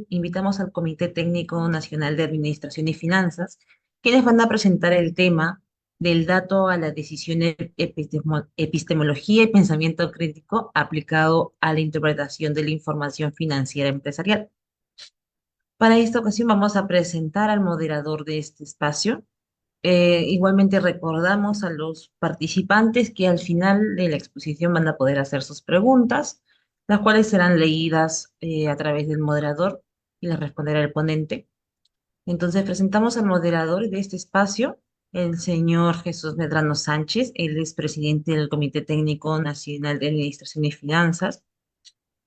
invitamos al Comité Técnico Nacional de Administración y Finanzas, quienes van a presentar el tema del dato a la decisión epistemología y pensamiento crítico aplicado a la interpretación de la información financiera empresarial. Para esta ocasión vamos a presentar al moderador de este espacio. Igualmente recordamos a los participantes que al final de la exposición van a poder hacer sus preguntas, las cuales serán leídas a través del moderador y las responderá el ponente. Entonces presentamos al moderador de este espacio, el señor Jesús Medrano Sánchez. Él es presidente del Comité Técnico Nacional de Administración y Finanzas,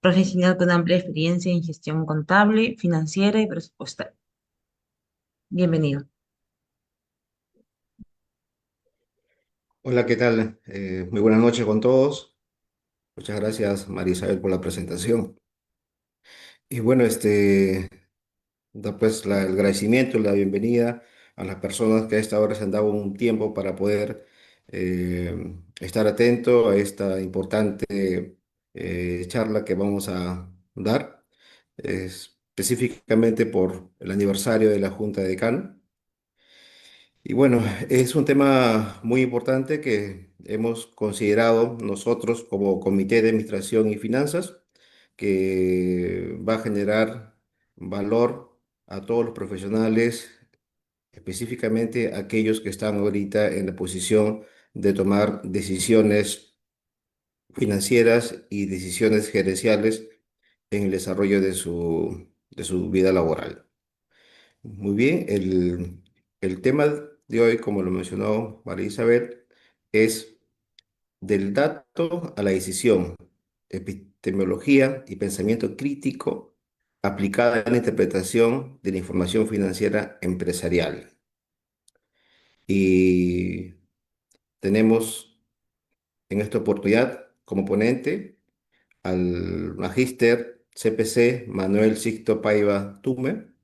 profesional con amplia experiencia en gestión contable, financiera y presupuestal. Bienvenido. Hola, ¿qué tal? Muy buenas noches con todos. Muchas gracias, María Isabel, por la presentación. Y bueno, da pues el agradecimiento y la bienvenida a las personas que a esta hora se han dado un tiempo para poder estar atento a esta importante charla que vamos a dar, específicamente por el aniversario de la Junta de Decano. Y bueno, es un tema muy importante que hemos considerado nosotros como Comité de Administración y Finanzas, que va a generar valor a todos los profesionales, específicamente aquellos que están ahorita en la posición de tomar decisiones financieras y decisiones gerenciales en el desarrollo de su vida laboral. Muy bien, el tema de hoy, como lo mencionó María Isabel, es del dato a la decisión, epistemología y pensamiento crítico aplicada a la interpretación de la información financiera empresarial. Y tenemos en esta oportunidad como ponente al magíster CPC Manuel Sixto Paiva Tume.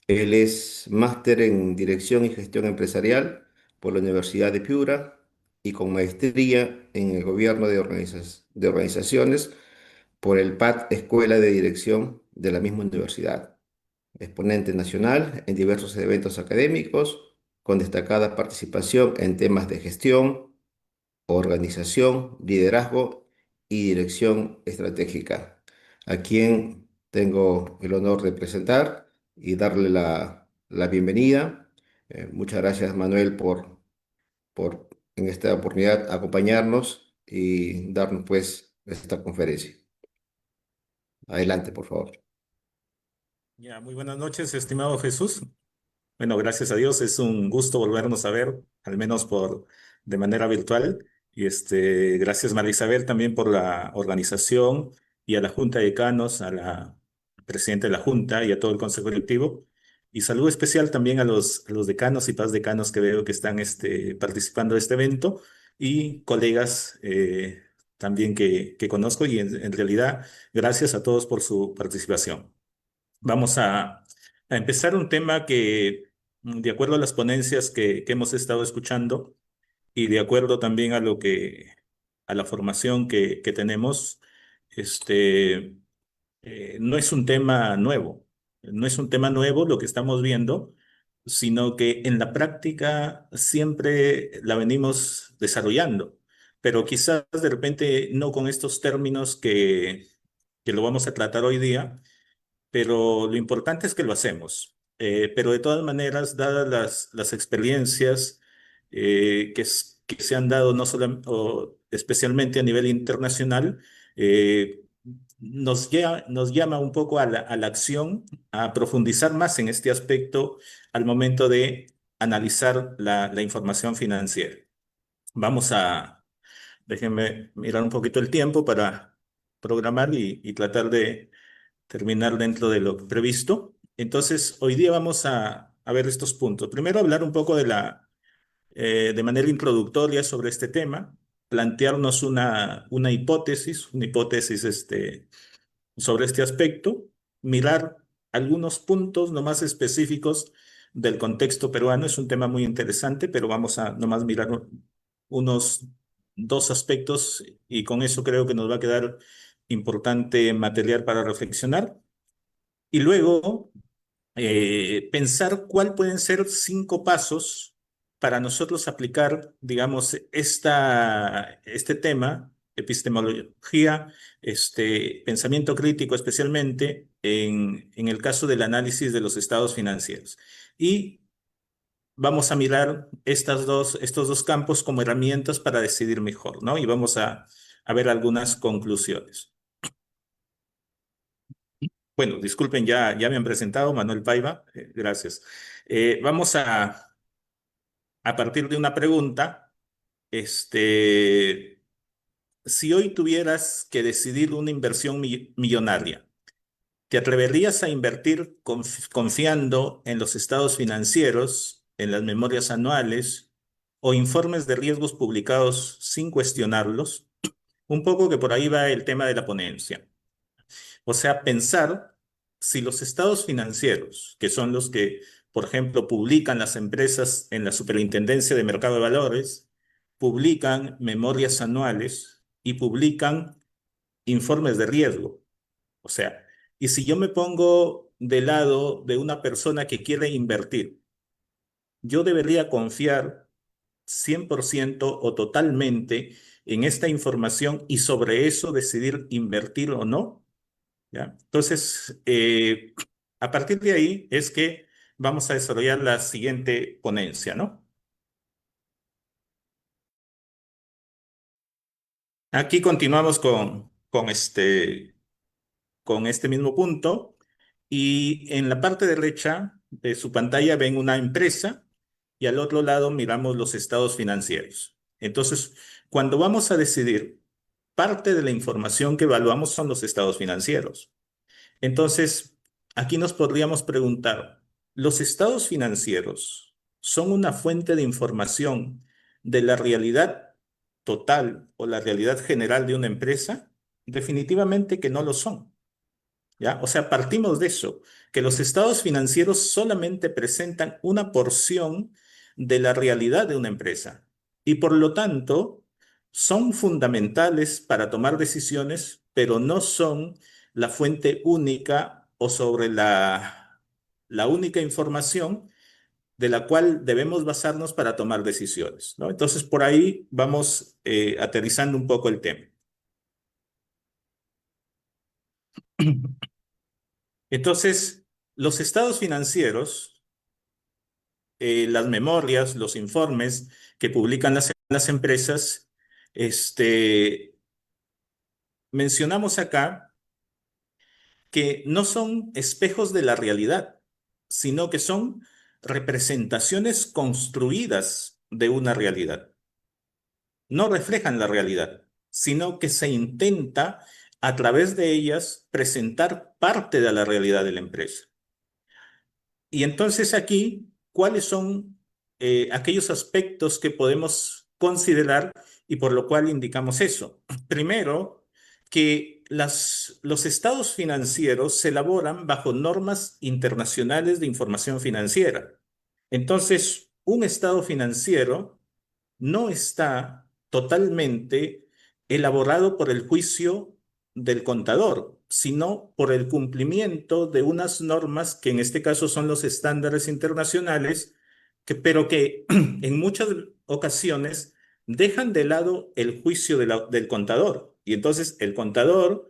Él es máster en Dirección y Gestión Empresarial por la Universidad de Piura y con maestría en el Gobierno de Organizaciones por el PAD Escuela de Dirección de la misma universidad. Exponente nacional en diversos eventos académicos, con destacada participación en temas de gestión, organización, liderazgo y dirección estratégica, a quien tengo el honor de presentar y darle la bienvenida. Muchas gracias, Manuel, por en esta oportunidad acompañarnos y darnos pues esta conferencia. Adelante, por favor. Ya, muy buenas noches, estimado Jesús. Bueno, gracias a Dios, es un gusto volvernos a ver, al menos de manera virtual. Y gracias, María Isabel, también por la organización y a la Junta de Decanos, a la presidenta de la Junta y a todo el Consejo Directivo. Y saludo especial también a los decanos y paz decanos que veo que están participando de este evento y colegas también que conozco y en realidad gracias a todos por su participación. Vamos a empezar un tema que, de acuerdo a las ponencias que hemos estado escuchando y de acuerdo también a la formación que tenemos, este, no es un tema nuevo. No es un tema nuevo lo que estamos viendo, sino que en la práctica siempre la venimos desarrollando, pero quizás de repente no con estos términos que lo vamos a tratar hoy día, pero lo importante es que lo hacemos. Pero de todas maneras, dadas las experiencias que se han dado, no solo, o especialmente a nivel internacional, eh, nos llama un poco a la acción, a profundizar más en este aspecto al momento de analizar la información financiera. Vamos déjenme mirar un poquito el tiempo para programar y tratar de terminar dentro de lo previsto. Entonces, hoy día vamos a ver estos puntos. Primero, hablar un poco de manera introductoria sobre este tema, plantearnos una hipótesis sobre este aspecto, mirar algunos puntos no más específicos del contexto peruano. Es un tema muy interesante, pero vamos a nomás mirar unos dos aspectos y con eso creo que nos va a quedar importante material para reflexionar. Y luego pensar cuál pueden ser 5 pasos para nosotros aplicar, digamos, este tema, epistemología, pensamiento crítico especialmente, en el caso del análisis de los estados financieros. Y vamos a mirar estos dos campos como herramientas para decidir mejor, ¿no? Y vamos a ver algunas conclusiones. Bueno, disculpen, ya me han presentado, Manuel Paiva, gracias. Vamos a partir de una pregunta, si hoy tuvieras que decidir una inversión millonaria, ¿te atreverías a invertir confiando en los estados financieros, en las memorias anuales o informes de riesgos publicados sin cuestionarlos? Un poco que por ahí va el tema de la ponencia. O sea, pensar si los estados financieros, que son los que, por ejemplo, publican las empresas en la Superintendencia de Mercado de Valores, publican memorias anuales y publican informes de riesgo. O sea, y si yo me pongo del lado de una persona que quiere invertir, yo debería confiar 100% o totalmente en esta información y sobre eso decidir invertir o no. ¿Ya? Entonces, a partir de ahí es que vamos a desarrollar la siguiente ponencia, ¿no? Aquí continuamos con este mismo punto y en la parte derecha de su pantalla ven una empresa y al otro lado miramos los estados financieros. Entonces, cuando vamos a decidir, parte de la información que evaluamos son los estados financieros. Entonces, aquí nos podríamos preguntar, ¿los estados financieros son una fuente de información de la realidad total o la realidad general de una empresa? Definitivamente que no lo son. ¿Ya? O sea, partimos de eso, que los estados financieros solamente presentan una porción de la realidad de una empresa y por lo tanto son fundamentales para tomar decisiones, pero no son la fuente única o sobre la única información de la cual debemos basarnos para tomar decisiones, ¿no? Entonces, por ahí vamos aterrizando un poco el tema. Entonces, los estados financieros, las memorias, los informes que publican las empresas, mencionamos acá que no son espejos de la realidad, sino que son representaciones construidas de una realidad. No reflejan la realidad, sino que se intenta a través de ellas presentar parte de la realidad de la empresa. Y entonces aquí, ¿cuáles son aquellos aspectos que podemos considerar y por lo cual indicamos eso? Primero, que los estados financieros se elaboran bajo normas internacionales de información financiera. Entonces, un estado financiero no está totalmente elaborado por el juicio del contador, sino por el cumplimiento de unas normas que en este caso son los estándares internacionales, pero que en muchas ocasiones dejan de lado el juicio del contador. Y entonces el contador,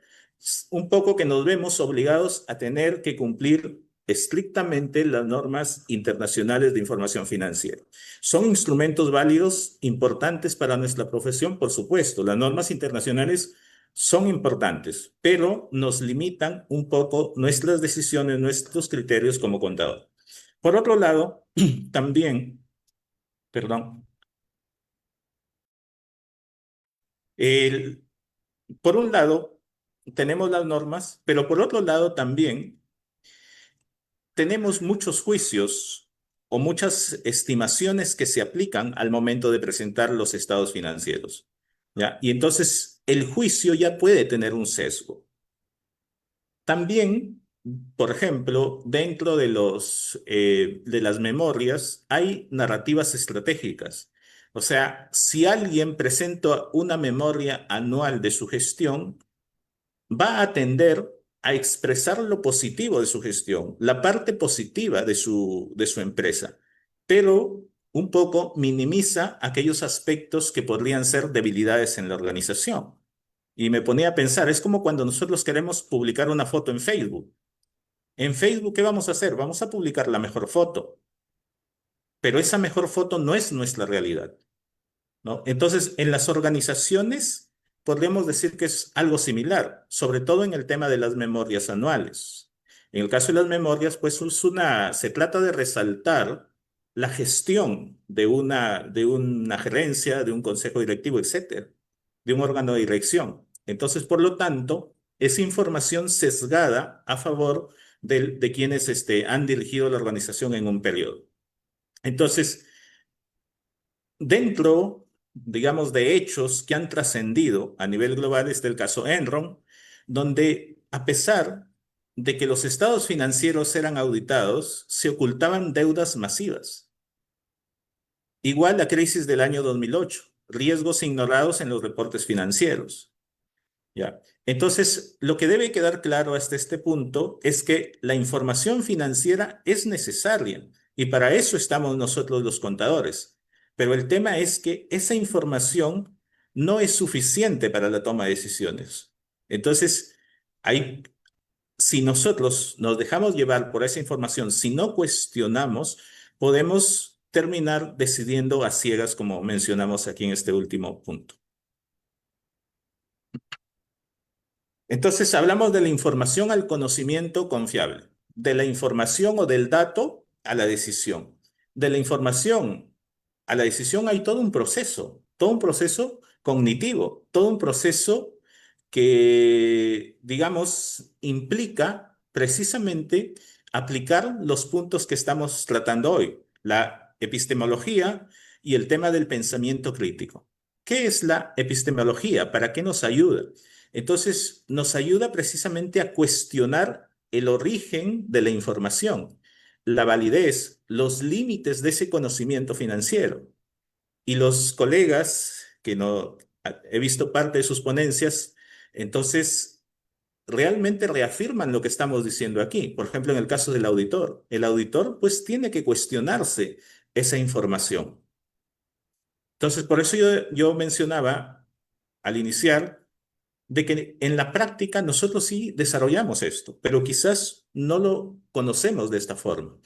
un poco que nos vemos obligados a tener que cumplir estrictamente las normas internacionales de información financiera. ¿Son instrumentos válidos, importantes para nuestra profesión? Por supuesto, las normas internacionales son importantes, pero nos limitan un poco nuestras decisiones, nuestros criterios como contador. Por otro lado, también, perdón, el, por un lado tenemos las normas, pero por otro lado también tenemos muchos juicios o muchas estimaciones que se aplican al momento de presentar los estados financieros, ¿ya? Y entonces el juicio ya puede tener un sesgo. También, por ejemplo, dentro de las memorias hay narrativas estratégicas. O sea, si alguien presenta una memoria anual de su gestión, va a tender a expresar lo positivo de su gestión, la parte positiva de su empresa, pero un poco minimiza aquellos aspectos que podrían ser debilidades en la organización. Y me ponía a pensar, es como cuando nosotros queremos publicar una foto en Facebook. En Facebook, ¿qué vamos a hacer? Vamos a publicar la mejor foto, pero esa mejor foto no es nuestra realidad, ¿no? Entonces, en las organizaciones podríamos decir que es algo similar, sobre todo en el tema de las memorias anuales. En el caso de las memorias, pues se trata de resaltar la gestión de una gerencia, de un consejo directivo, etcétera, de un órgano de dirección. Entonces, por lo tanto, es información sesgada a favor de quienes han dirigido la organización en un periodo. Entonces, dentro, digamos, de hechos que han trascendido a nivel global está el caso Enron, donde a pesar de que los estados financieros eran auditados, se ocultaban deudas masivas. Igual la crisis del año 2008, riesgos ignorados en los reportes financieros. ¿Ya? Entonces, lo que debe quedar claro hasta este punto es que la información financiera es necesaria y para eso estamos nosotros los contadores. Pero el tema es que esa información no es suficiente para la toma de decisiones. Entonces, si nosotros nos dejamos llevar por esa información, si no cuestionamos, podemos terminar decidiendo a ciegas, como mencionamos aquí en este último punto. Entonces, hablamos de la información al conocimiento confiable, de la información o del dato a la decisión. De la información a la decisión hay todo un proceso cognitivo, todo un proceso que, digamos, implica precisamente aplicar los puntos que estamos tratando hoy, la epistemología y el tema del pensamiento crítico. ¿Qué es la epistemología? ¿Para qué nos ayuda? Entonces, nos ayuda precisamente a cuestionar el origen de la información, la validez, los límites de ese conocimiento financiero. Y los colegas que no he visto parte de sus ponencias, entonces realmente reafirman lo que estamos diciendo aquí. Por ejemplo, en el caso del auditor, el auditor pues tiene que cuestionarse esa información. Entonces, por eso yo mencionaba al iniciar de que en la práctica nosotros sí desarrollamos esto, pero quizás no lo conocemos de esta forma.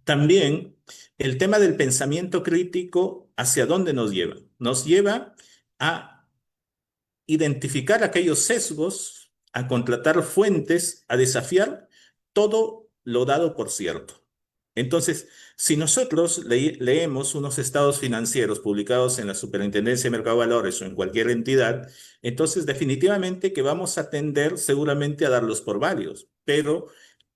También el tema del pensamiento crítico, ¿hacia dónde nos lleva? Nos lleva a identificar aquellos sesgos, a contratar fuentes, a desafiar todo lo dado por cierto. Entonces, si nosotros leemos unos estados financieros publicados en la Superintendencia de Mercado de Valores o en cualquier entidad, entonces definitivamente que vamos a tender seguramente a darlos por válidos, pero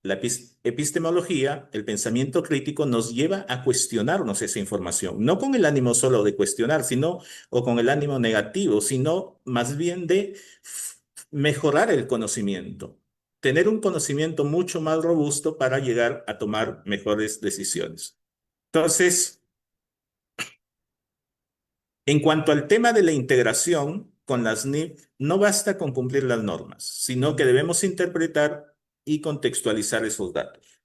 la epistemología, el pensamiento crítico, nos lleva a cuestionarnos esa información, no con el ánimo solo de cuestionar, sino, o con el ánimo negativo, sino más bien de mejorar el conocimiento, tener un conocimiento mucho más robusto para llegar a tomar mejores decisiones. Entonces, en cuanto al tema de la integración con las NIF, no basta con cumplir las normas, sino que debemos interpretar y contextualizar esos datos.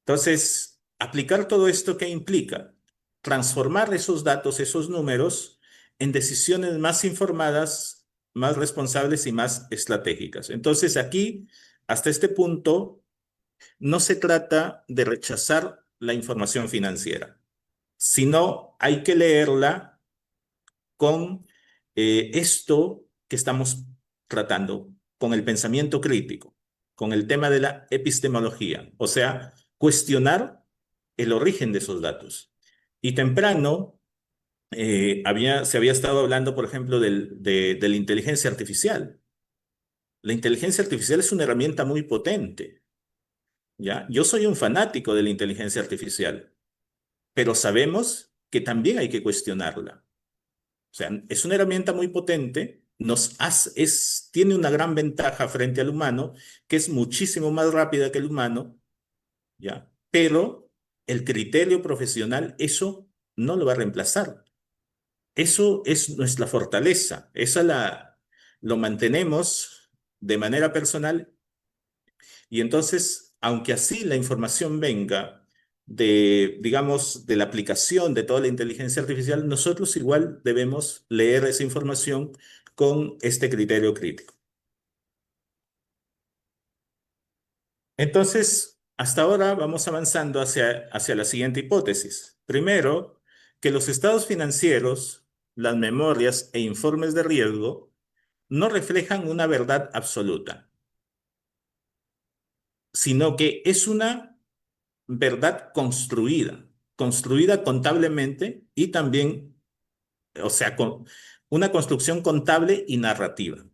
Entonces, aplicar todo esto, ¿qué implica? Transformar esos datos, esos números, en decisiones más informadas, más responsables y más estratégicas. Entonces, aquí, hasta este punto, no se trata de rechazar la información financiera, sino hay que leerla con esto que estamos tratando, con el pensamiento crítico, con el tema de la epistemología, o sea, cuestionar el origen de esos datos. Y temprano se había estado hablando, por ejemplo, de la inteligencia artificial. La inteligencia artificial es una herramienta muy potente, ¿ya? Yo soy un fanático de la inteligencia artificial, pero sabemos que también hay que cuestionarla. O sea, es una herramienta muy potente, tiene una gran ventaja frente al humano, que es muchísimo más rápida que el humano, ¿ya? Pero el criterio profesional, eso no lo va a reemplazar. Eso es nuestra fortaleza, lo mantenemos de manera personal Y entonces, aunque así la información venga de, digamos, de la aplicación de toda la inteligencia artificial, nosotros igual debemos leer esa información con este criterio crítico. Entonces, hasta ahora vamos avanzando hacia la siguiente hipótesis. Primero, que los estados financieros, las memorias e informes de riesgo no reflejan una verdad absoluta, sino que es una verdad construida contablemente y también, o sea, con una construcción contable y narrativa.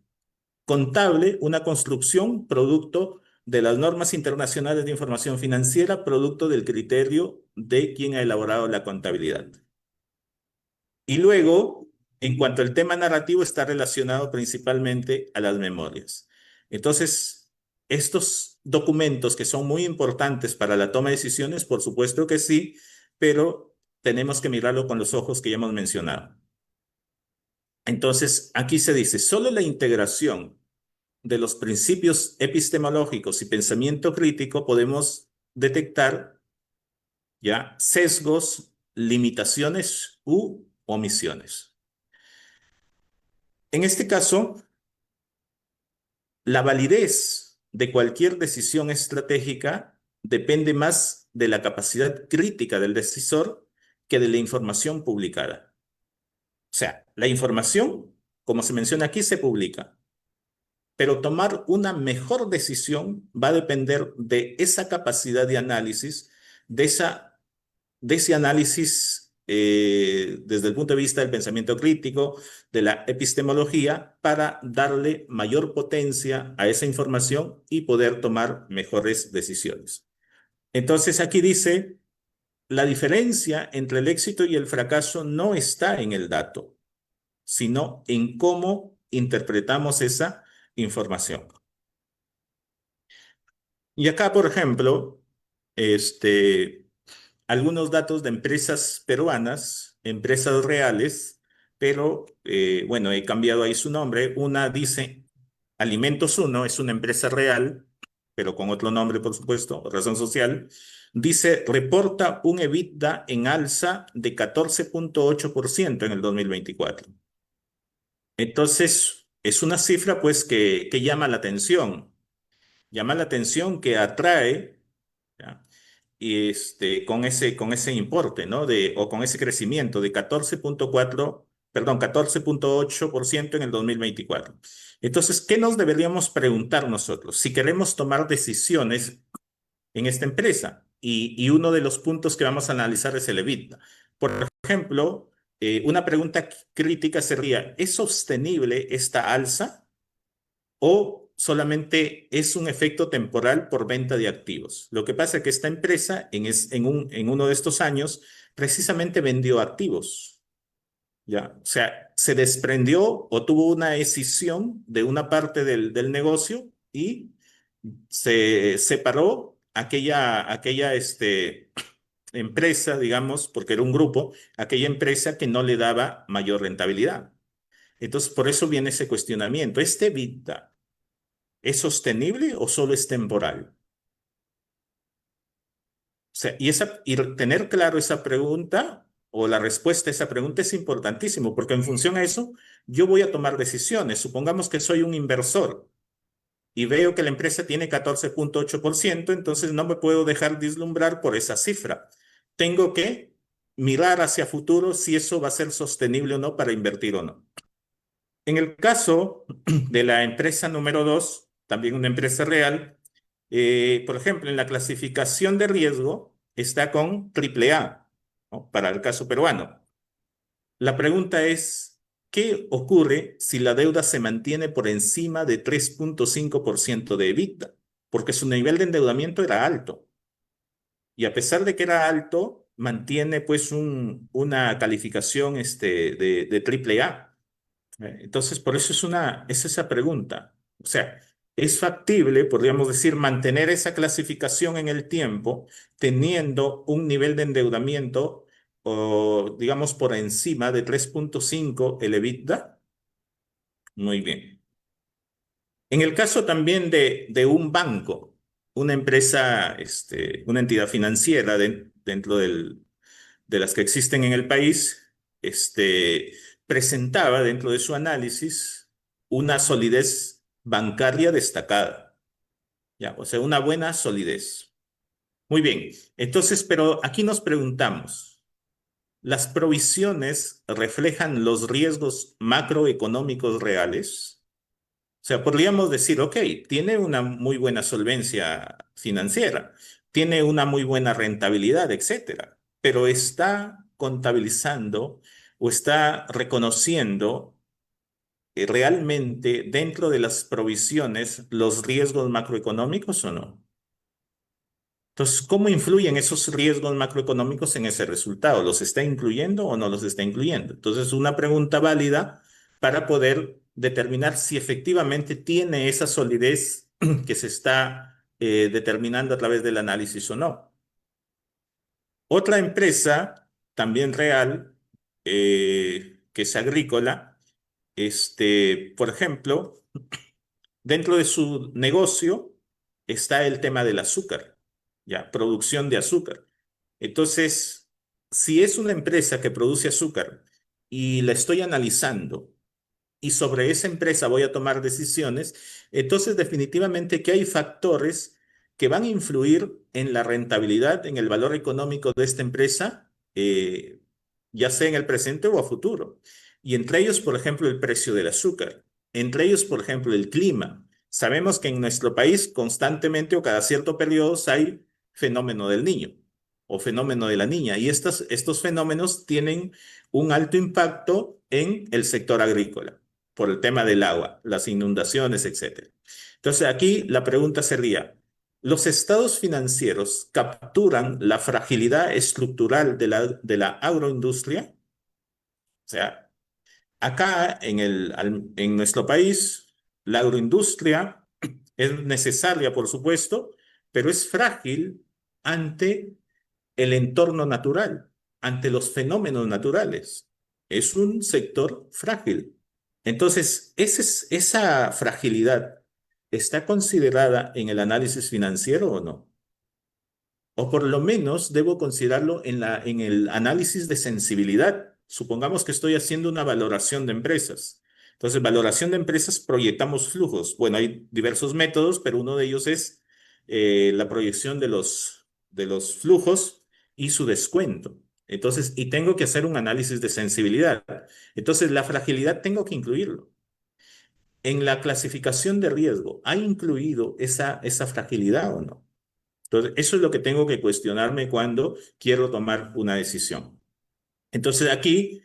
Contable, una construcción producto de las normas internacionales de información financiera, producto del criterio de quien ha elaborado la contabilidad. Y luego, en cuanto al tema narrativo, está relacionado principalmente a las memorias. Entonces, estos documentos que son muy importantes para la toma de decisiones, por supuesto que sí, pero tenemos que mirarlo con los ojos que ya hemos mencionado. Entonces, aquí se dice, solo la integración de los principios epistemológicos y pensamiento crítico podemos detectar ya sesgos, limitaciones u omisiones. En este caso, la validez de cualquier decisión estratégica depende más de la capacidad crítica del decisor que de la información publicada. O sea, la información, como se menciona aquí, se publica. Pero tomar una mejor decisión va a depender de esa capacidad de análisis, de ese análisis desde el punto de vista del pensamiento crítico, de la epistemología, para darle mayor potencia a esa información y poder tomar mejores decisiones. Entonces aquí dice, la diferencia entre el éxito y el fracaso no está en el dato, sino en cómo interpretamos esa información. Y acá, por ejemplo, algunos datos de empresas peruanas, empresas reales, pero bueno, he cambiado ahí su nombre. Una dice Alimentos Uno, es una empresa real, pero con otro nombre, por supuesto, razón social. Dice, reporta un EBITDA en alza de 14,8% en el 2024. Entonces, es una cifra pues que llama la atención. Llama la atención, que atrae, ¿ya? Y con ese importe, ¿no? O con ese crecimiento de 14,8% en el 2024. Entonces, ¿qué nos deberíamos preguntar nosotros si queremos tomar decisiones en esta empresa? Y uno de los puntos que vamos a analizar es el EBITDA. Por ejemplo, una pregunta crítica sería, ¿es sostenible esta alza o solamente es un efecto temporal por venta de activos? Lo que pasa es que esta empresa en uno de estos años precisamente vendió activos, ¿ya? O sea, se desprendió o tuvo una escisión de una parte del negocio y se separó aquella empresa, digamos, porque era un grupo, aquella empresa que no le daba mayor rentabilidad. Entonces, por eso viene ese cuestionamiento. ¿Este EBITDA es sostenible o solo es temporal? O sea, y tener claro esa pregunta o la respuesta a esa pregunta es importantísimo, porque en función a eso yo voy a tomar decisiones. Supongamos que soy un inversor y veo que la empresa tiene 14,8%, entonces no me puedo dejar vislumbrar por esa cifra. Tengo que mirar hacia futuro si eso va a ser sostenible o no para invertir o no. En el caso de la empresa número 2, también una empresa real, por ejemplo, en la clasificación de riesgo está con AAA, ¿no? Para el caso peruano. La pregunta es, ¿qué ocurre si la deuda se mantiene por encima de 3,5% de EBITDA? Porque su nivel de endeudamiento era alto. Y a pesar de que era alto, mantiene pues una calificación de AAA. Entonces, por eso es esa pregunta. O sea, ¿es factible, podríamos decir, mantener esa clasificación en el tiempo teniendo un nivel de endeudamiento, o digamos, por encima de 3,5 el EBITDA? Muy bien. En el caso también de un banco, una empresa, una entidad financiera dentro de las que existen en el país, presentaba dentro de su análisis una solidez bancaria destacada, ¿ya? O sea, una buena solidez. Muy bien, entonces, pero aquí nos preguntamos, ¿las provisiones reflejan los riesgos macroeconómicos reales? O sea, podríamos decir, ok, tiene una muy buena solvencia financiera, tiene una muy buena rentabilidad, etcétera, pero está contabilizando o está reconociendo realmente dentro de las provisiones los riesgos macroeconómicos o no. Entonces, ¿cómo influyen esos riesgos macroeconómicos en ese resultado? ¿Los está incluyendo o no los está incluyendo? Entonces, una pregunta válida para poder determinar si efectivamente tiene esa solidez que se está determinando a través del análisis o no. Otra empresa, también real, que es agrícola, por ejemplo, dentro de su negocio está el tema del azúcar, ya, producción de azúcar. Entonces, si es una empresa que produce azúcar y la estoy analizando y sobre esa empresa voy a tomar decisiones, entonces definitivamente que hay factores que van a influir en la rentabilidad, en el valor económico de esta empresa, ya sea en el presente o a futuro. Y entre ellos, por ejemplo, el precio del azúcar. Entre ellos, por ejemplo, el clima. Sabemos que en nuestro país constantemente o cada cierto periodo hay fenómeno del niño o fenómeno de la niña. Y estos fenómenos tienen un alto impacto en el sector agrícola por el tema del agua, las inundaciones, etcétera. Entonces aquí la pregunta sería, ¿los estados financieros capturan la fragilidad estructural de la agroindustria? O sea, acá en nuestro país, la agroindustria es necesaria, por supuesto, pero es frágil ante el entorno natural, ante los fenómenos naturales. Es un sector frágil. Entonces, esa fragilidad está considerada en el análisis financiero o no. O por lo menos debo considerarlo en el análisis de sensibilidad. Supongamos que estoy haciendo una valoración de empresas. Entonces, valoración de empresas, proyectamos flujos. Bueno, hay diversos métodos, pero uno de ellos es la proyección de los flujos y su descuento. Entonces, y tengo que hacer un análisis de sensibilidad. Entonces, la fragilidad tengo que incluirlo. En la clasificación de riesgo, ¿ha incluido esa fragilidad o no? Entonces, eso es lo que tengo que cuestionarme cuando quiero tomar una decisión. Entonces, aquí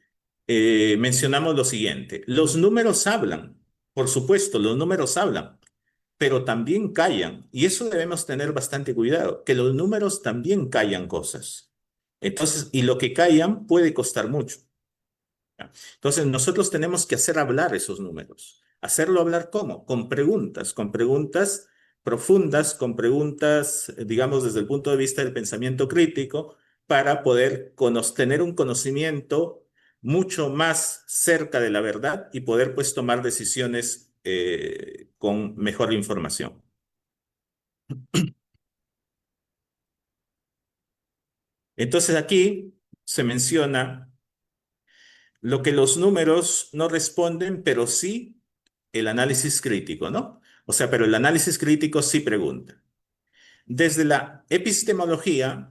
mencionamos lo siguiente. Los números hablan, por supuesto, los números hablan, pero también callan. Y eso debemos tener bastante cuidado, que los números también callan cosas. Entonces, y lo que callan puede costar mucho. ¿Ya? Entonces, nosotros tenemos que hacer hablar esos números. ¿Hacerlo hablar cómo? Con preguntas profundas, con preguntas, digamos, desde el punto de vista del pensamiento crítico, para poder tener un conocimiento mucho más cerca de la verdad y poder, pues, tomar decisiones con mejor información. Entonces, aquí se menciona lo que los números no responden, pero sí el análisis crítico, ¿no? O sea, pero el análisis crítico sí pregunta. Desde la epistemología,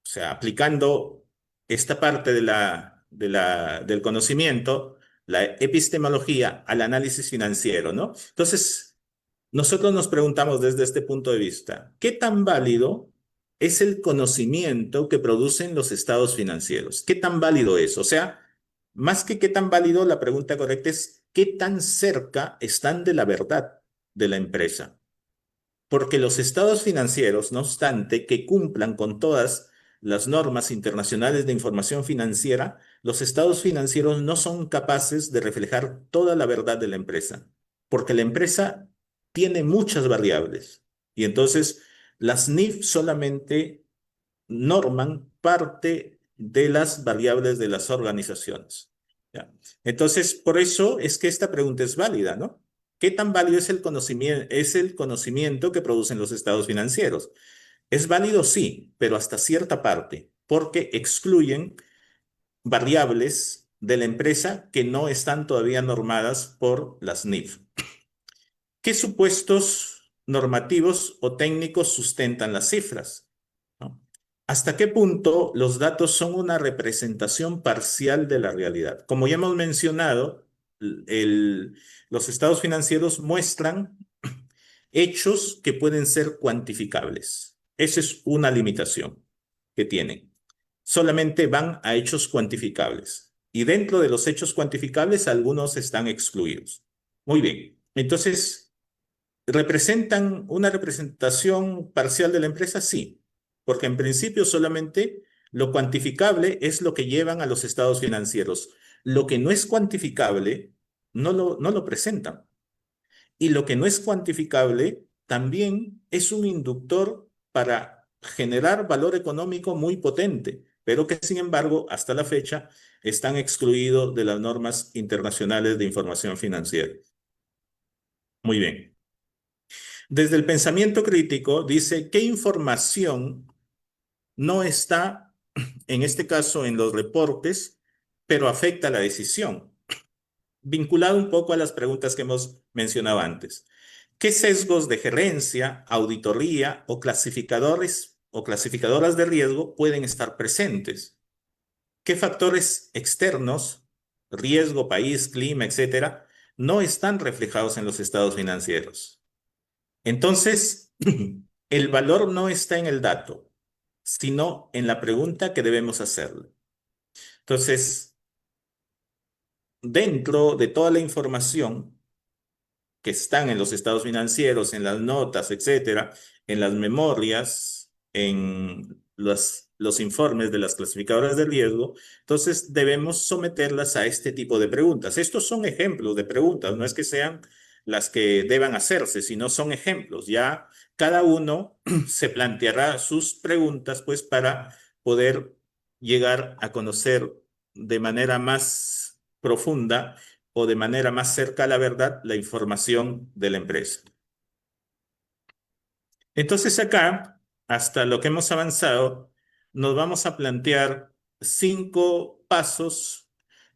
o sea, aplicando esta parte del conocimiento, la epistemología al análisis financiero, ¿no? Entonces, nosotros nos preguntamos desde este punto de vista, ¿qué tan válido es el conocimiento que producen los estados financieros? ¿Qué tan válido es? O sea, más que qué tan válido, la pregunta correcta es, ¿qué tan cerca están de la verdad de la empresa? Porque los estados financieros, no obstante que cumplan con todas las normas internacionales de información financiera, los estados financieros no son capaces de reflejar toda la verdad de la empresa, porque la empresa tiene muchas variables y entonces las NIF solamente norman parte de las variables de las organizaciones. ¿Ya? Entonces, por eso es que esta pregunta es válida, ¿no? ¿Qué tan válido es el conocimiento que producen los estados financieros? Es válido, sí, pero hasta cierta parte, porque excluyen variables de la empresa que no están todavía normadas por las NIF. ¿Qué supuestos normativos o técnicos sustentan las cifras? ¿No? ¿Hasta qué punto los datos son una representación parcial de la realidad? Como ya hemos mencionado, los estados financieros muestran hechos que pueden ser cuantificables. Esa es una limitación que tienen. Solamente van a hechos cuantificables. Y dentro de los hechos cuantificables, algunos están excluidos. Muy bien. Entonces, ¿representan una representación parcial de la empresa? Sí, porque en principio solamente lo cuantificable es lo que llevan a los estados financieros. Lo que no es cuantificable no lo presentan. Y lo que no es cuantificable también es un inductor para generar valor económico muy potente, pero que sin embargo hasta la fecha están excluidos de las normas internacionales de información financiera. Muy bien. Desde el pensamiento crítico dice qué información no está, en este caso, en los reportes, pero afecta la decisión. Vinculado un poco a las preguntas que hemos mencionado antes. ¿Qué sesgos de gerencia, auditoría o clasificadores o clasificadoras de riesgo pueden estar presentes? ¿Qué factores externos, riesgo, país, clima, etcétera, no están reflejados en los estados financieros? Entonces, el valor no está en el dato, sino en la pregunta que debemos hacerle. Entonces, dentro de toda la información que están en los estados financieros, en las notas, etcétera, en las memorias, en los informes de las clasificadoras de riesgo, entonces debemos someterlas a este tipo de preguntas. Estos son ejemplos de preguntas, no es que sean las que deban hacerse, sino son ejemplos. Ya cada uno se planteará sus preguntas, pues, para poder llegar a conocer de manera más profunda o de manera más cerca a la verdad la información de la empresa. Entonces acá, hasta lo que hemos avanzado, nos vamos a plantear 5 pasos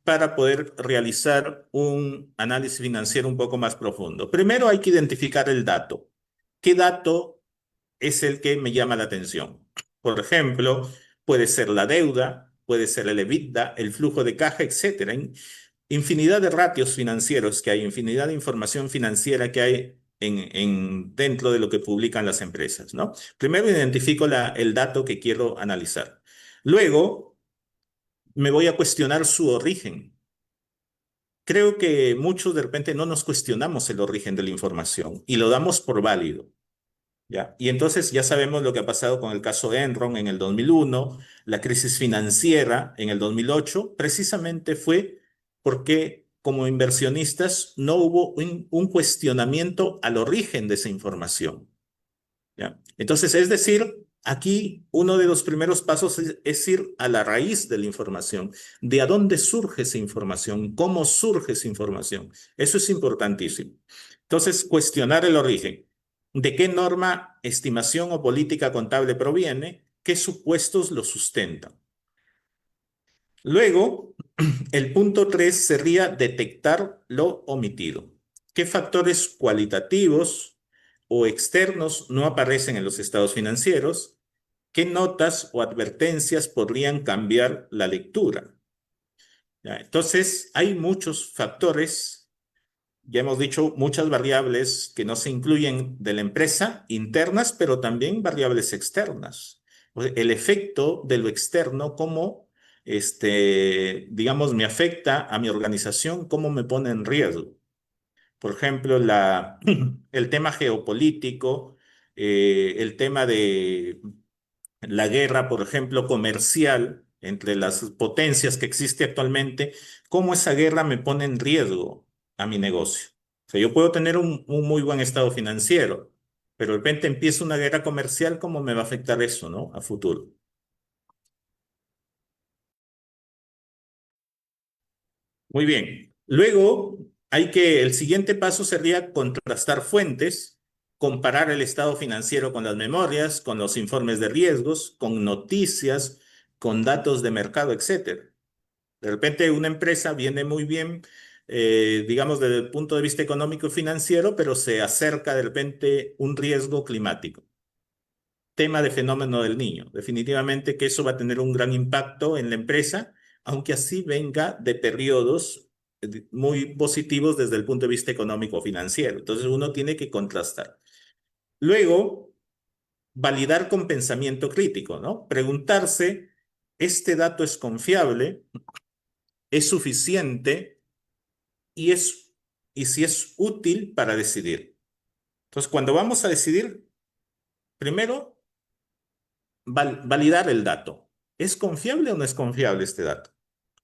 para poder realizar un análisis financiero un poco más profundo. Primero hay que identificar el dato. ¿Qué dato es el que me llama la atención? Por ejemplo, puede ser la deuda, puede ser el EBITDA, el flujo de caja, etcétera. Infinidad de ratios financieros que hay, infinidad de información financiera que hay dentro de lo que publican las empresas, ¿no? Primero identifico el dato que quiero analizar. Luego me voy a cuestionar su origen. Creo que muchos de repente no nos cuestionamos el origen de la información y lo damos por válido. ¿Ya? Y entonces ya sabemos lo que ha pasado con el caso Enron en el 2001, la crisis financiera en el 2008, precisamente fue porque como inversionistas no hubo un cuestionamiento al origen de esa información. ¿Ya? Entonces, es decir, aquí uno de los primeros pasos es ir a la raíz de la información, de a dónde surge esa información, cómo surge esa información. Eso es importantísimo. Entonces, cuestionar el origen. ¿De qué norma, estimación o política contable proviene? ¿Qué supuestos lo sustentan? Luego, el punto 3 sería detectar lo omitido. ¿Qué factores cualitativos o externos no aparecen en los estados financieros? ¿Qué notas o advertencias podrían cambiar la lectura? ¿Ya? Entonces, hay muchos factores, ya hemos dicho, muchas variables que no se incluyen de la empresa, internas, pero también variables externas. El efecto de lo externo, cómo, digamos, me afecta a mi organización, cómo me pone en riesgo. Por ejemplo, el tema geopolítico, el tema de la guerra, por ejemplo, comercial entre las potencias que existe actualmente, cómo esa guerra me pone en riesgo a mi negocio. O sea, yo puedo tener un muy buen estado financiero, pero de repente empieza una guerra comercial, ¿cómo me va a afectar eso, no? A futuro. Muy bien. Luego el siguiente paso sería contrastar fuentes, comparar el estado financiero con las memorias, con los informes de riesgos, con noticias, con datos de mercado, etcétera. De repente una empresa viene muy bien, digamos, desde el punto de vista económico y financiero, pero se acerca de repente un riesgo climático. Tema de fenómeno del Niño. Definitivamente que eso va a tener un gran impacto en la empresa, aunque así venga de periodos muy positivos desde el punto de vista económico financiero. Entonces uno tiene que contrastar. Luego, validar con pensamiento crítico, ¿no? Preguntarse, ¿este dato es confiable? ¿Es suficiente? Y si es útil para decidir. Entonces, cuando vamos a decidir, primero, validar el dato. ¿Es confiable o no es confiable este dato?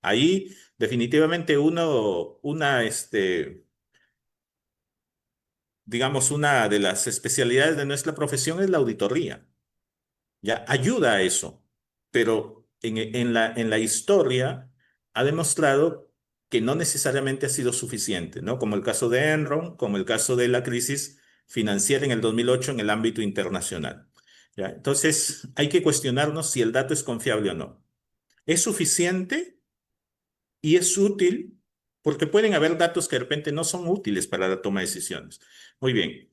Ahí definitivamente digamos, una de las especialidades de nuestra profesión es la auditoría. Ya ayuda a eso, pero en la historia ha demostrado que no necesariamente ha sido suficiente, ¿no? Como el caso de Enron, como el caso de la crisis financiera en el 2008 en el ámbito internacional. ¿Ya? Entonces, hay que cuestionarnos si el dato es confiable o no. ¿Es suficiente y es útil? Porque pueden haber datos que de repente no son útiles para la toma de decisiones. Muy bien.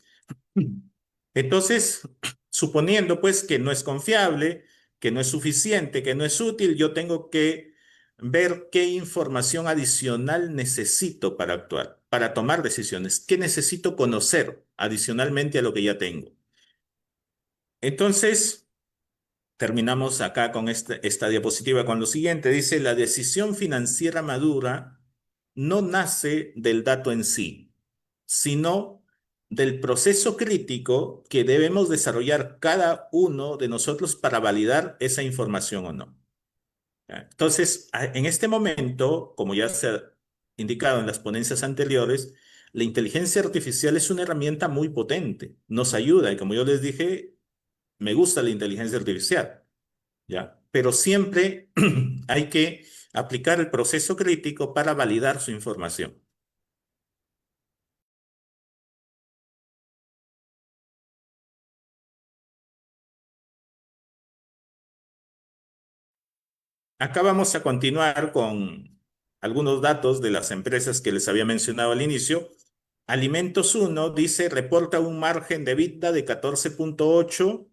Entonces, suponiendo pues que no es confiable, que no es suficiente, que no es útil, yo tengo que ver qué información adicional necesito para actuar, para tomar decisiones, qué necesito conocer adicionalmente a lo que ya tengo. Entonces, terminamos acá con esta diapositiva con lo siguiente. Dice, la decisión financiera madura no nace del dato en sí, sino del proceso crítico que debemos desarrollar cada uno de nosotros para validar esa información o no. ¿Ya? Entonces, en este momento, como ya se ha indicado en las ponencias anteriores, la inteligencia artificial es una herramienta muy potente, nos ayuda y como yo les dije, me gusta la inteligencia artificial. ¿Ya? Pero siempre hay que aplicar el proceso crítico para validar su información. Acá vamos a continuar con algunos datos de las empresas que les había mencionado al inicio. Alimentos 1 dice, reporta un margen de EBITDA de 14.8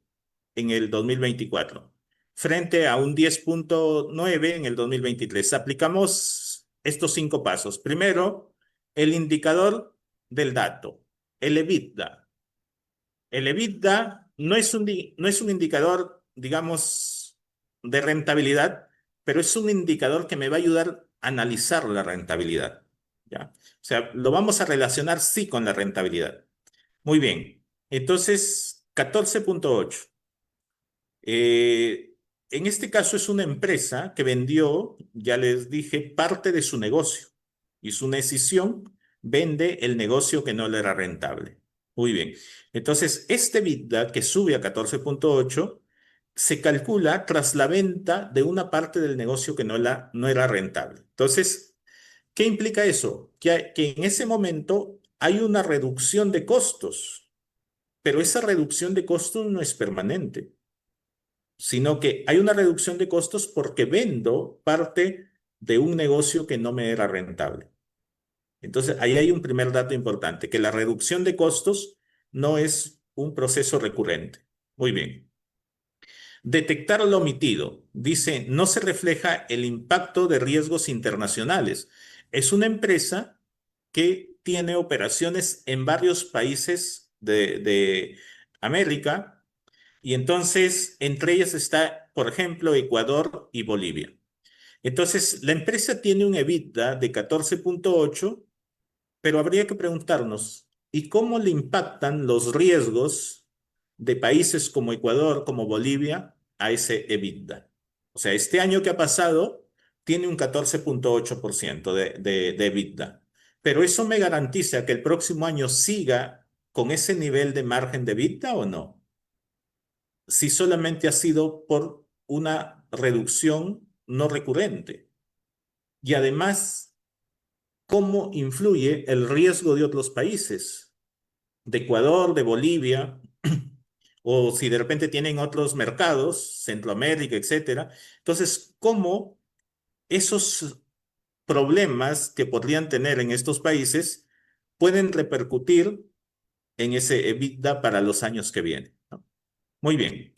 en el 2024, frente a un 10.9 en el 2023. Aplicamos estos 5 pasos. Primero, el indicador del dato, el EBITDA. El EBITDA no es un indicador, digamos, de rentabilidad, pero es un indicador que me va a ayudar a analizar la rentabilidad. ¿Ya? O sea, lo vamos a relacionar sí con la rentabilidad. Muy bien. Entonces, 14.8. En este caso es una empresa que vendió, ya les dije, parte de su negocio. Y su decisión vende el negocio que no le era rentable. Muy bien. Entonces, este EBITDA que sube a 14.8 se calcula tras la venta de una parte del negocio que no era rentable. Entonces, ¿qué implica eso? Que en ese momento hay una reducción de costos, pero esa reducción de costos no es permanente, sino que hay una reducción de costos porque vendo parte de un negocio que no me era rentable. Entonces, ahí hay un primer dato importante, que la reducción de costos no es un proceso recurrente. Muy bien. Detectar lo omitido. Dice, no se refleja el impacto de riesgos internacionales. Es una empresa que tiene operaciones en varios países de América y entonces entre ellas está, por ejemplo, Ecuador y Bolivia. Entonces, la empresa tiene un EBITDA de 14.8, pero habría que preguntarnos, ¿y cómo le impactan los riesgos de países como Ecuador, como Bolivia, a ese EBITDA? O sea, este año que ha pasado tiene un 14.8% de EBITDA, pero ¿eso me garantiza que el próximo año siga con ese nivel de margen de EBITDA o no? Si solamente ha sido por una reducción no recurrente. Y además, cómo influye el riesgo de otros países, de Ecuador, de Bolivia, o si de repente tienen otros mercados, Centroamérica, etcétera. Entonces, cómo esos problemas que podrían tener en estos países pueden repercutir en ese EBITDA para los años que vienen, ¿no? Muy bien,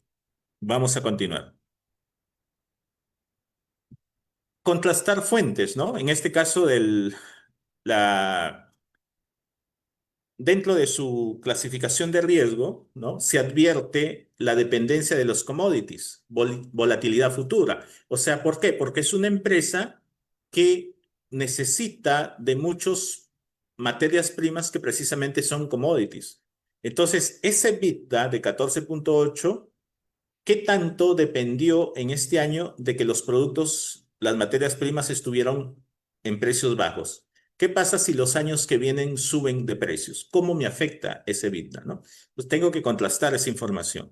vamos a continuar. Contrastar fuentes, ¿no? En este caso, la, dentro de su clasificación de riesgo, ¿no? Se advierte la dependencia de los commodities, volatilidad futura. O sea, ¿por qué? Porque es una empresa que necesita de muchas materias primas que precisamente son commodities. Entonces, ese EBITDA de 14.8, ¿qué tanto dependió en este año de que los productos, las materias primas estuvieron en precios bajos? ¿Qué pasa si los años que vienen suben de precios? ¿Cómo me afecta ese EBITDA, no? Pues tengo que contrastar esa información.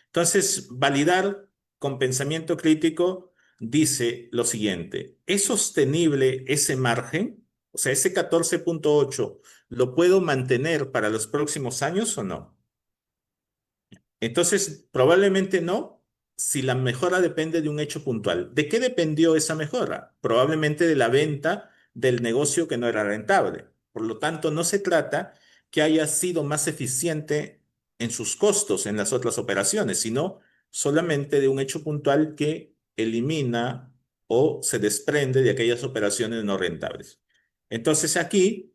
Entonces, validar con pensamiento crítico dice lo siguiente: ¿es sostenible ese margen? O sea, ese 14.8, ¿lo puedo mantener para los próximos años o no? Entonces, probablemente no, si la mejora depende de un hecho puntual. ¿De qué dependió esa mejora? Probablemente de la venta del negocio que no era rentable. Por lo tanto, no se trata que haya sido más eficiente en sus costos en las otras operaciones, sino solamente de un hecho puntual que elimina o se desprende de aquellas operaciones no rentables. Entonces, aquí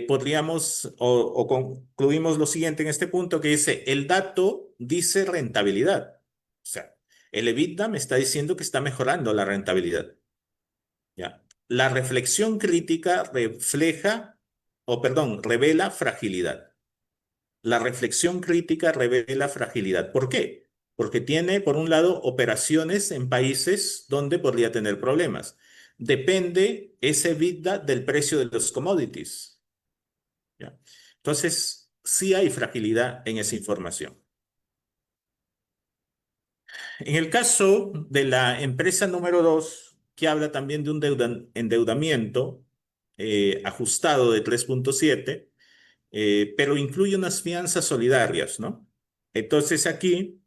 podríamos o concluimos lo siguiente en este punto, que dice: el dato dice rentabilidad. O sea, el EBITDA me está diciendo que está mejorando la rentabilidad. ¿Ya? La reflexión crítica refleja, o perdón, revela fragilidad. La reflexión crítica revela fragilidad. ¿Por qué? Porque tiene, por un lado, operaciones en países donde podría tener problemas. Depende ese EBITDA del precio de los commodities. ¿Ya? Entonces, sí hay fragilidad en esa información. En el caso de la empresa número 2, que habla también de un endeudamiento ajustado de 3.7, pero incluye unas fianzas solidarias, ¿no? Entonces aquí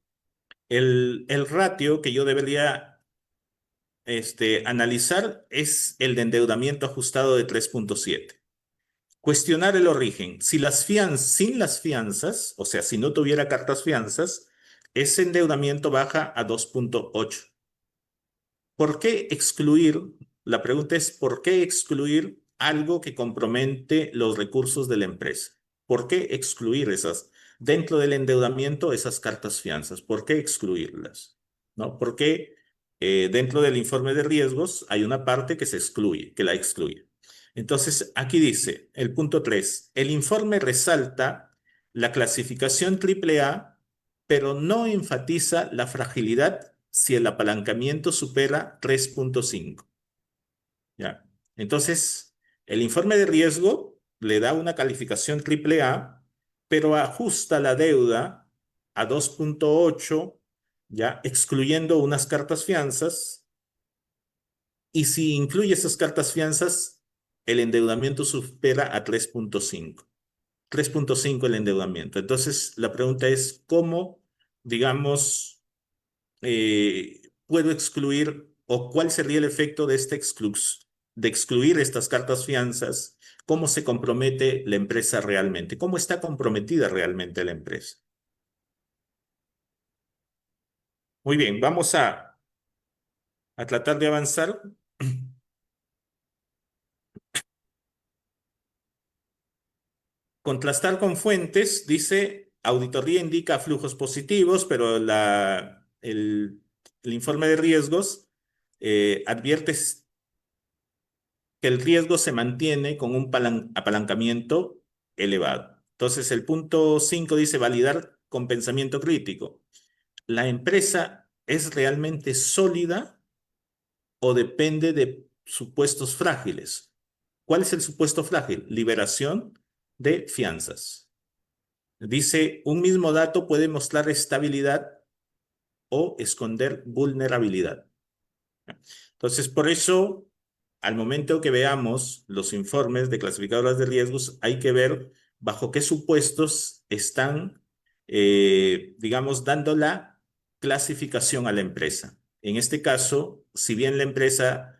el ratio que yo debería analizar es el de endeudamiento ajustado de 3.7. Cuestionar el origen. Si sin las fianzas, o sea, si no tuviera cartas fianzas, ese endeudamiento baja a 2.8. ¿Por qué excluir? La pregunta es: ¿por qué excluir algo que compromete los recursos de la empresa? ¿Por qué excluir dentro del endeudamiento, esas cartas fianzas? ¿Por qué excluirlas? ¿No? Porque dentro del informe de riesgos hay una parte que se excluye, que la excluye. Entonces, aquí dice el punto 3: el informe resalta la clasificación AAA, pero no enfatiza la fragilidad si el apalancamiento supera 3.5. ¿Ya? Entonces, el informe de riesgo le da una calificación AAA, pero ajusta la deuda a 2.8, ¿ya? Excluyendo unas cartas fianzas, y si incluye esas cartas fianzas, el endeudamiento supera a 3.5. 3.5 el endeudamiento. Entonces, la pregunta es: ¿cómo, digamos, puedo excluir, o cuál sería el efecto de de excluir estas cartas fianzas? ¿Cómo se compromete la empresa realmente? ¿Cómo está comprometida realmente la empresa? Muy bien, vamos a tratar de avanzar. Contrastar con fuentes, dice: auditoría indica flujos positivos, pero el informe de riesgos advierte que el riesgo se mantiene con un apalancamiento elevado. Entonces, el punto 5 dice: validar con pensamiento crítico. ¿La empresa es realmente sólida o depende de supuestos frágiles? ¿Cuál es el supuesto frágil? Liberación de fianzas. Dice: un mismo dato puede mostrar estabilidad o esconder vulnerabilidad. Entonces, por eso al momento que veamos los informes de clasificadoras de riesgos, hay que ver bajo qué supuestos están, digamos, dando la clasificación a la empresa. En este caso, si bien la empresa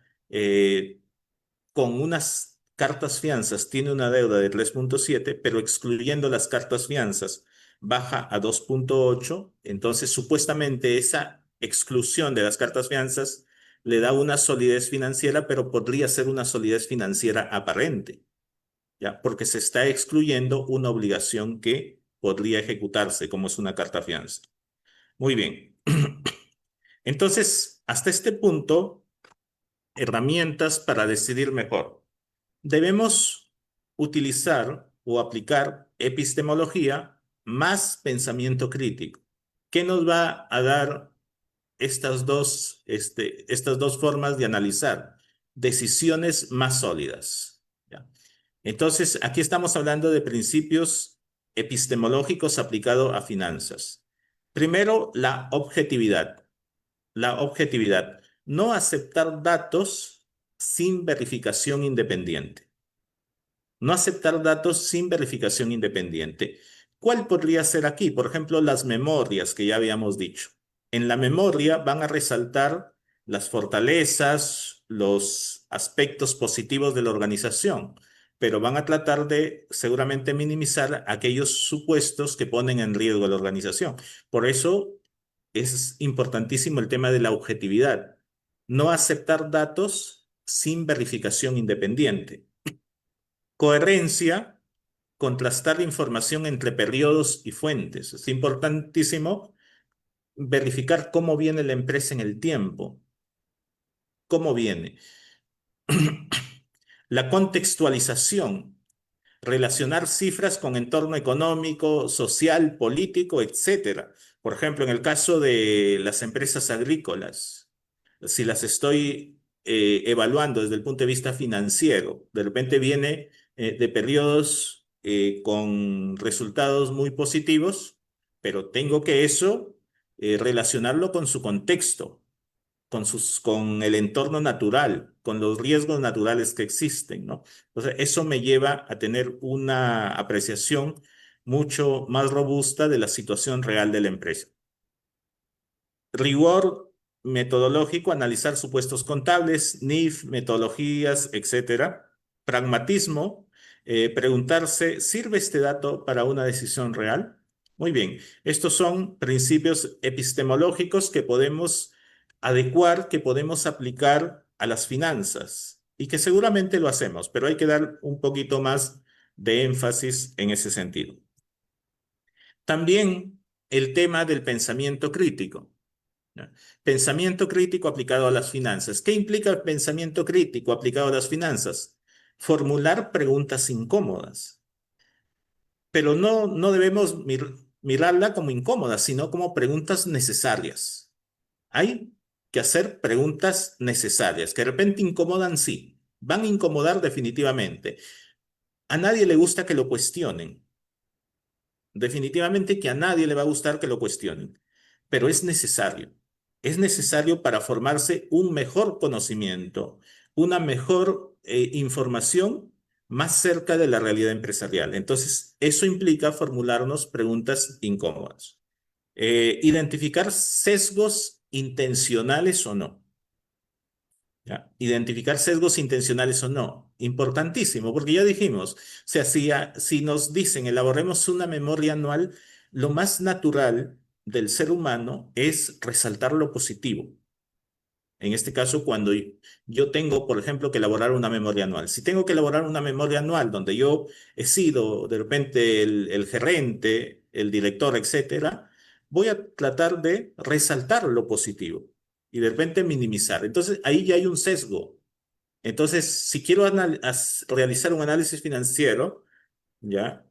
con unas cartas fianzas tiene una deuda de 3.7, pero excluyendo las cartas fianzas baja a 2.8, entonces supuestamente esa exclusión de las cartas fianzas le da una solidez financiera, pero podría ser una solidez financiera aparente, ¿ya? Porque se está excluyendo una obligación que podría ejecutarse, como es una carta fianza. Muy bien. Entonces, hasta este punto, herramientas para decidir mejor. Debemos utilizar o aplicar epistemología más pensamiento crítico. ¿Qué nos va a dar estas dos formas de analizar? Decisiones más sólidas, ¿ya? Entonces, aquí estamos hablando de principios epistemológicos aplicados a finanzas. Primero, la objetividad. La objetividad. No aceptar datos sin verificación independiente. No aceptar datos sin verificación independiente. ¿Cuál podría ser aquí? Por ejemplo, las memorias que ya habíamos dicho. En la memoria van a resaltar las fortalezas, los aspectos positivos de la organización, pero van a tratar de seguramente minimizar aquellos supuestos que ponen en riesgo a la organización. Por eso es importantísimo el tema de la objetividad. No aceptar datos sin verificación independiente. Coherencia, contrastar la información entre periodos y fuentes. Es importantísimo verificar cómo viene la empresa en el tiempo. ¿Cómo viene? La contextualización, relacionar cifras con entorno económico, social, político, etcétera. Por ejemplo, en el caso de las empresas agrícolas, si las estoy evaluando desde el punto de vista financiero, de repente viene de periodos con resultados muy positivos, pero tengo que eso relacionarlo con su contexto, con el entorno natural, con los riesgos naturales que existen, ¿no? Entonces, eso me lleva a tener una apreciación mucho más robusta de la situación real de la empresa. Rigor metodológico, analizar supuestos contables, NIF, metodologías, etcétera. Pragmatismo, preguntarse, ¿sirve este dato para una decisión real? Muy bien, estos son principios epistemológicos que podemos adecuar, que podemos aplicar a las finanzas y que seguramente lo hacemos, pero hay que dar un poquito más de énfasis en ese sentido. También el tema del pensamiento crítico. ¿Ya? Pensamiento crítico aplicado a las finanzas. ¿Qué implica el pensamiento crítico aplicado a las finanzas? Formular preguntas incómodas. Pero no debemos mirarla como incómodas, sino como preguntas necesarias. Hay que hacer preguntas necesarias, que de repente incomodan, sí. Van a incomodar definitivamente. A nadie le gusta que lo cuestionen. Definitivamente que a nadie le va a gustar que lo cuestionen, pero es necesario. Es necesario para formarse un mejor conocimiento, una mejor información más cerca de la realidad empresarial. Entonces, eso implica formularnos preguntas incómodas. Identificar sesgos intencionales o no. ¿Ya? Identificar sesgos intencionales o no. Importantísimo, porque ya dijimos, o sea, si nos dicen elaboremos una memoria anual, lo más natural del ser humano es resaltar lo positivo. En este caso, cuando yo tengo, por ejemplo, que elaborar una memoria anual. Si tengo que elaborar una memoria anual donde yo he sido de repente el gerente, el director, etcétera, voy a tratar de resaltar lo positivo y de repente minimizar. Entonces, ahí ya hay un sesgo. Entonces, si quiero realizar un análisis financiero, ¿ya?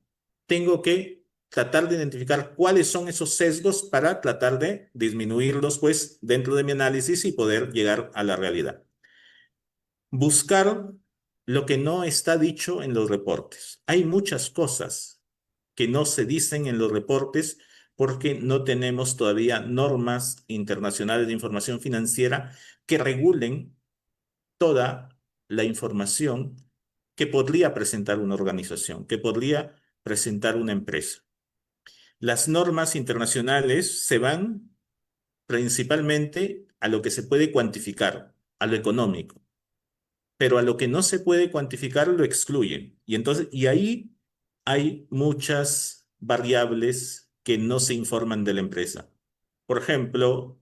Tengo que tratar de identificar cuáles son esos sesgos para tratar de disminuirlos, pues, dentro de mi análisis y poder llegar a la realidad. Buscar lo que no está dicho en los reportes. Hay muchas cosas que no se dicen en los reportes porque no tenemos todavía normas internacionales de información financiera que regulen toda la información que podría presentar una organización, que podría presentar una empresa. Las normas internacionales se van principalmente a lo que se puede cuantificar, a lo económico, pero a lo que no se puede cuantificar lo excluyen. Y ahí hay muchas variables que no se informan de la empresa. Por ejemplo,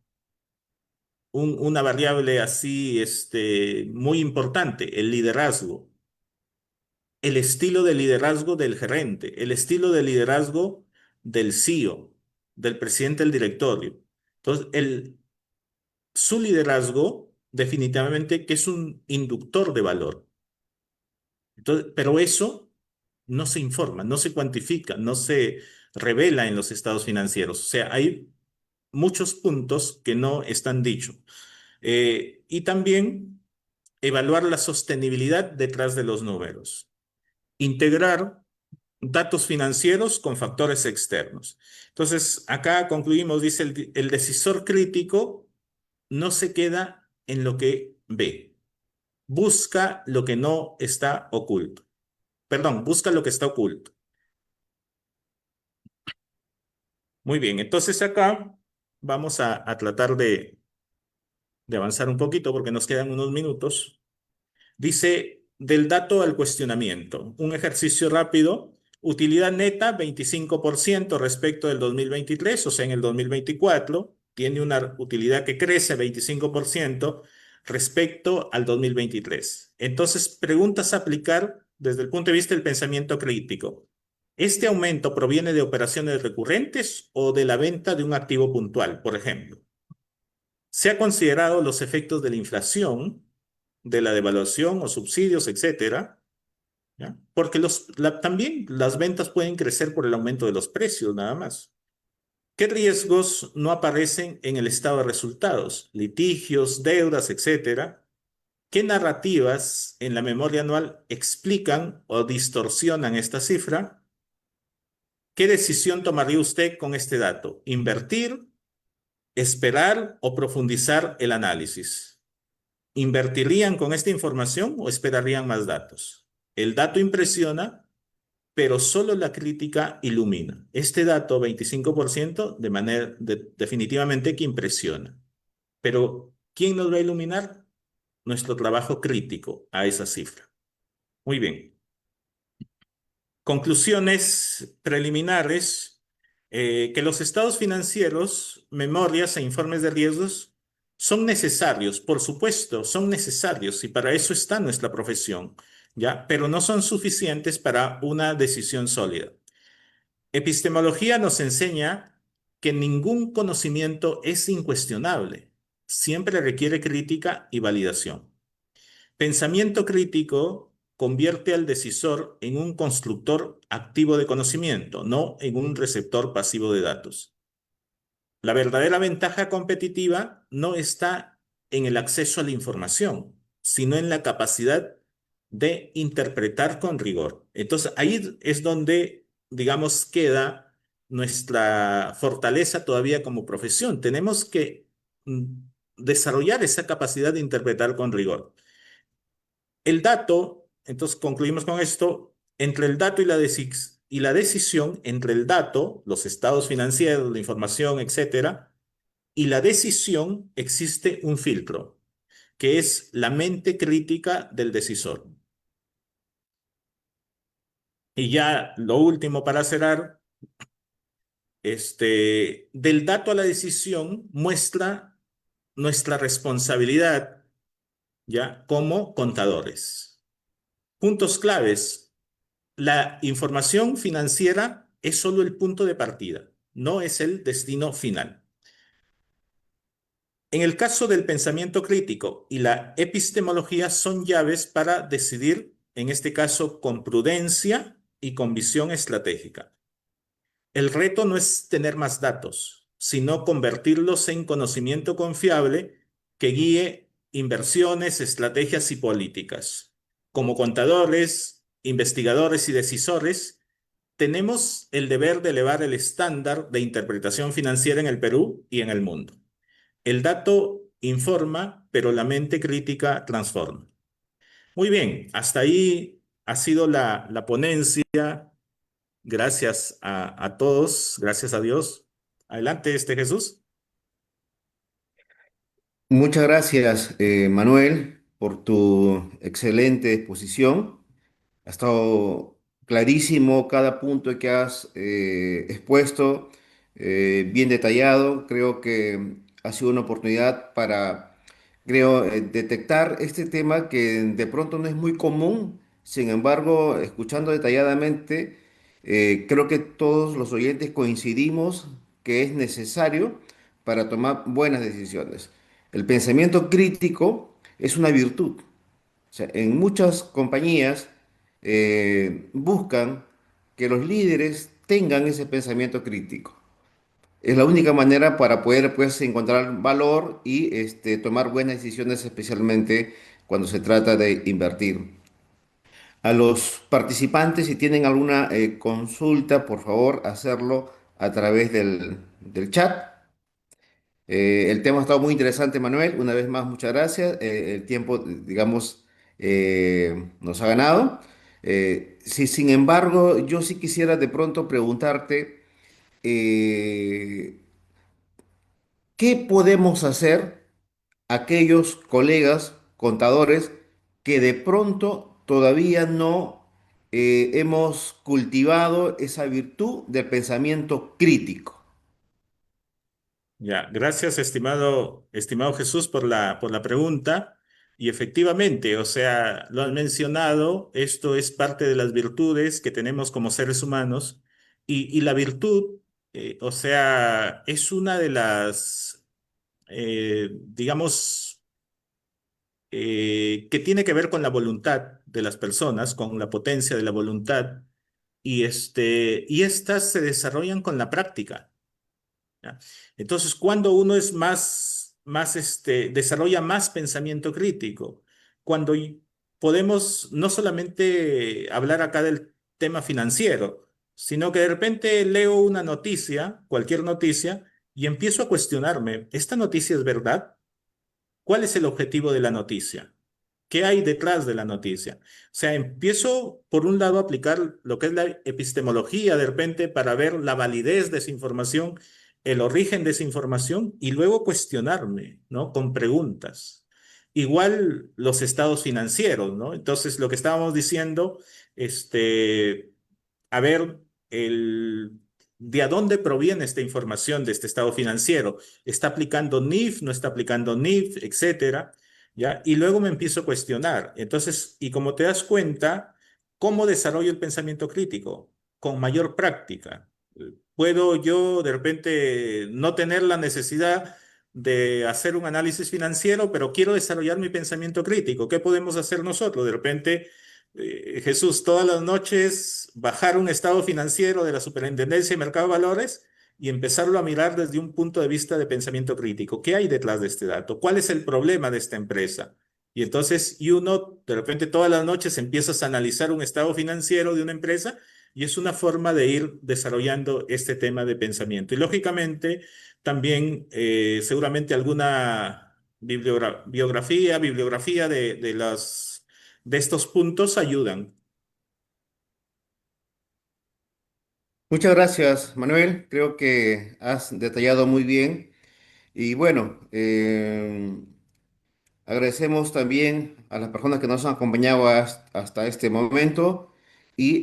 una variable así muy importante, el liderazgo, el estilo de liderazgo del gerente, el estilo de liderazgo del CEO, del presidente del directorio. Entonces, su liderazgo definitivamente que es un inductor de valor. Entonces, pero eso no se informa, no se cuantifica, no se revela en los estados financieros. O sea, hay muchos puntos que no están dichos. Y también evaluar la sostenibilidad detrás de los números. Integrar datos financieros con factores externos. Entonces, acá concluimos, dice el decisor crítico no se queda en lo que ve, busca lo que no está oculto. Perdón, busca lo que está oculto. Muy bien, entonces acá vamos a tratar de avanzar un poquito porque nos quedan unos minutos. Dice, del dato al cuestionamiento, un ejercicio rápido, utilidad neta 25% respecto del 2023, o sea, en el 2024 tiene una utilidad que crece 25% respecto al 2023. Entonces, preguntas a aplicar desde el punto de vista del pensamiento crítico. ¿Este aumento proviene de operaciones recurrentes o de la venta de un activo puntual, por ejemplo? ¿Se ha considerado los efectos de la inflación, de la devaluación o subsidios, etcétera? ¿Ya? Porque también las ventas pueden crecer por el aumento de los precios, nada más. ¿Qué riesgos no aparecen en el estado de resultados? Litigios, deudas, etcétera. ¿Qué narrativas en la memoria anual explican o distorsionan esta cifra? ¿Qué decisión tomaría usted con este dato? ¿Invertir, esperar o profundizar el análisis? ¿Invertirían con esta información o esperarían más datos? El dato impresiona, pero solo la crítica ilumina. Este dato, 25%, definitivamente que impresiona. Pero, ¿quién nos va a iluminar? Nuestro trabajo crítico a esa cifra. Muy bien. Conclusiones preliminares, que los estados financieros, memorias e informes de riesgos son necesarios, por supuesto, son necesarios y para eso está nuestra profesión, ¿ya? Pero no son suficientes para una decisión sólida. Epistemología nos enseña que ningún conocimiento es incuestionable, siempre requiere crítica y validación. Pensamiento crítico convierte al decisor en un constructor activo de conocimiento, no en un receptor pasivo de datos. La verdadera ventaja competitiva no está en el acceso a la información, sino en la capacidad de interpretar con rigor. Entonces, ahí es donde, digamos, queda nuestra fortaleza todavía como profesión. Tenemos que desarrollar esa capacidad de interpretar con rigor. El dato, entonces concluimos con esto, entre el dato y la decisión, entre el dato, los estados financieros, la información, etcétera, y la decisión existe un filtro, que es la mente crítica del decisor. Y ya lo último para cerrar, del dato a la decisión muestra nuestra responsabilidad, ¿ya? Como contadores. Puntos claves. La información financiera es solo el punto de partida, no es el destino final. En el caso del pensamiento crítico y la epistemología son llaves para decidir, en este caso, con prudencia y con visión estratégica. El reto no es tener más datos, sino convertirlos en conocimiento confiable que guíe inversiones, estrategias y políticas. Como contadores, investigadores y decisores, tenemos el deber de elevar el estándar de interpretación financiera en el Perú y en el mundo. El dato informa, pero la mente crítica transforma. Muy bien, hasta ahí ha sido la ponencia. Gracias a todos, gracias a Dios. Adelante, Jesús. Muchas gracias, Manuel, por tu excelente exposición. Ha estado clarísimo cada punto que has expuesto, bien detallado. Creo que ha sido una oportunidad para, creo, detectar este tema que de pronto no es muy común. Sin embargo, escuchando detalladamente, creo que todos los oyentes coincidimos que es necesario para tomar buenas decisiones. El pensamiento crítico es una virtud. O sea, en muchas compañías buscan que los líderes tengan ese pensamiento crítico. Es la única manera para poder pues, encontrar valor y tomar buenas decisiones, especialmente cuando se trata de invertir. A los participantes, si tienen alguna consulta, por favor, hacerlo a través del chat. El tema ha estado muy interesante, Manuel. Una vez más, muchas gracias. El tiempo, digamos, nos ha ganado. Sin embargo, yo sí quisiera de pronto preguntarte, eh, ¿qué podemos hacer aquellos colegas contadores que de pronto todavía no hemos cultivado esa virtud del pensamiento crítico? Ya, gracias, estimado Jesús, por la pregunta. Y efectivamente, o sea, lo han mencionado, esto es parte de las virtudes que tenemos como seres humanos. Y la virtud, o sea, es una de las, digamos, que tiene que ver con la voluntad de las personas, con la potencia de la voluntad. Y estas se desarrollan con la práctica. ¿Ya? Entonces, cuando uno es desarrolla más pensamiento crítico, cuando podemos no solamente hablar acá del tema financiero, sino que de repente leo una noticia, cualquier noticia, y empiezo a cuestionarme, ¿esta noticia es verdad? ¿Cuál es el objetivo de la noticia? ¿Qué hay detrás de la noticia? O sea, empiezo por un lado a aplicar lo que es la epistemología de repente para ver la validez de esa información, el origen de esa información y luego cuestionarme, ¿no? Con preguntas. Igual los estados financieros, ¿no? Entonces, lo que estábamos diciendo, este, a ver, de a dónde proviene esta información de este estado financiero. ¿Está aplicando NIF? ¿No está aplicando NIF? Etcétera. ¿Ya? Y luego me empiezo a cuestionar. Entonces, y como te das cuenta, ¿cómo desarrollo el pensamiento crítico? Con mayor práctica. Puedo yo de repente no tener la necesidad de hacer un análisis financiero, pero quiero desarrollar mi pensamiento crítico. ¿Qué podemos hacer nosotros? De repente, Jesús, todas las noches bajar un estado financiero de la Superintendencia de Mercado de Valores y empezarlo a mirar desde un punto de vista de pensamiento crítico. ¿Qué hay detrás de este dato? ¿Cuál es el problema de esta empresa? Y entonces, y uno de repente todas las noches empiezas a analizar un estado financiero de una empresa y es una forma de ir desarrollando este tema de pensamiento. Y lógicamente, también seguramente alguna bibliografía de estos puntos ayudan. Muchas gracias, Manuel. Creo que has detallado muy bien. Y bueno, agradecemos también a las personas que nos han acompañado hasta este momento y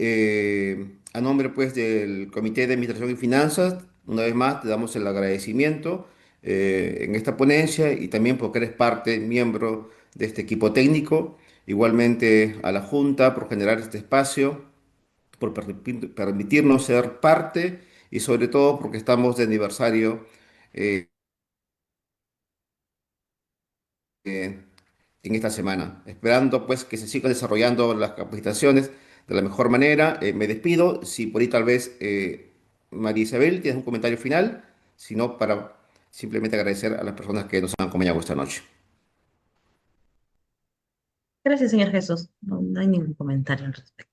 a nombre pues del Comité de Administración y Finanzas, una vez más te damos el agradecimiento en esta ponencia y también porque eres parte, miembro de este equipo técnico, igualmente a la Junta por generar este espacio, por permitirnos ser parte y sobre todo porque estamos de aniversario eh, en esta semana, esperando pues que se sigan desarrollando las capacitaciones de la mejor manera. Me despido, si por ahí tal vez María Isabel tienes un comentario final, sino para simplemente agradecer a las personas que nos han acompañado esta noche. Gracias, señor Jesús. No, no hay ningún comentario al respecto.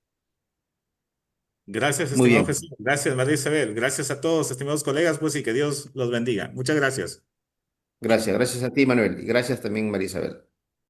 Gracias, Muy estimado bien, Jesús. Gracias, María Isabel. Gracias a todos, estimados colegas, pues y que Dios los bendiga. Muchas gracias. gracias a ti Manuel y gracias también María Isabel.